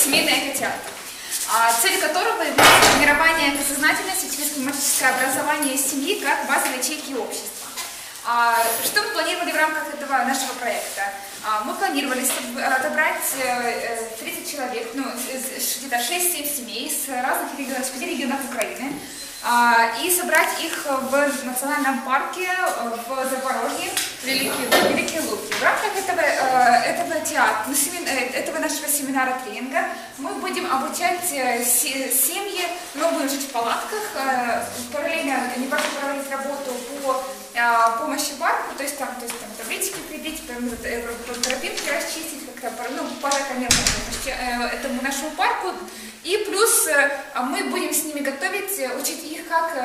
семейный экотеатр, цель которого является формирование сознательности через климатическое образование семьи как базовой ячейки общества. Что мы планировали в рамках этого нашего проекта? Мы планировали отобрать 30 человек, ну, где-то 6-7 семей с разных регионов, с 5 регионов Украины, и собрать их в национальном парке в Запорожье, Великие Луки. В рамках этого нашего семинара-тренинга мы будем обучать семьи, мы будем жить в палатках, параллельно не просто проводить работу по помощи парку, то есть там таблички прибить, тропинки расчистить, как-то парка этому нашему парку. И плюс мы будем с ними готовить, учить их, как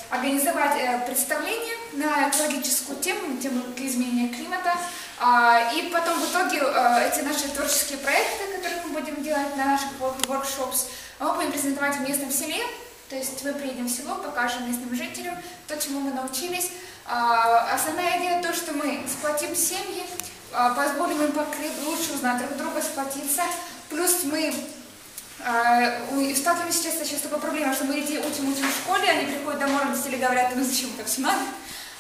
организовать представление на экологическую тему изменения климата. И потом в итоге эти наши творческие проекты, которые мы будем делать на наших workshops, мы будем презентовать в местном селе. То есть мы приедем в село, покажем местным жителям то, чему мы научились. Основная идея то, что мы сплотим семьи, позволим им лучше узнать друг друга, сплотиться. Плюс мы сталкиваемся сейчас с такой проблемой, что мы детей учим в школе, они приходят домой, родители говорят: ну зачем это все надо?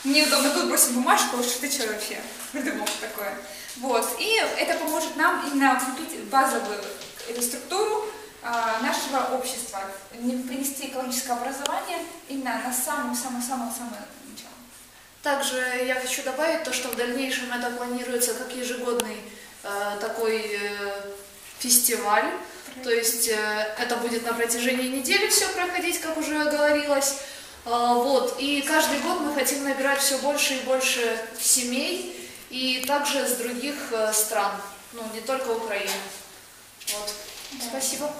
Мне удобно тут бросить бумажку, что ты что вообще придумал такое. Вот. И это поможет нам именно укрепить базовую структуру нашего общества, принести экологическое образование именно на самое-самое начало. Также я хочу добавить то, что в дальнейшем это планируется как ежегодный такой фестиваль. То есть это будет на протяжении недели все проходить, как уже говорилось. Вот. И каждый год мы хотим набирать все больше и больше семей, и также с других стран, ну не только Украины. Вот. Спасибо.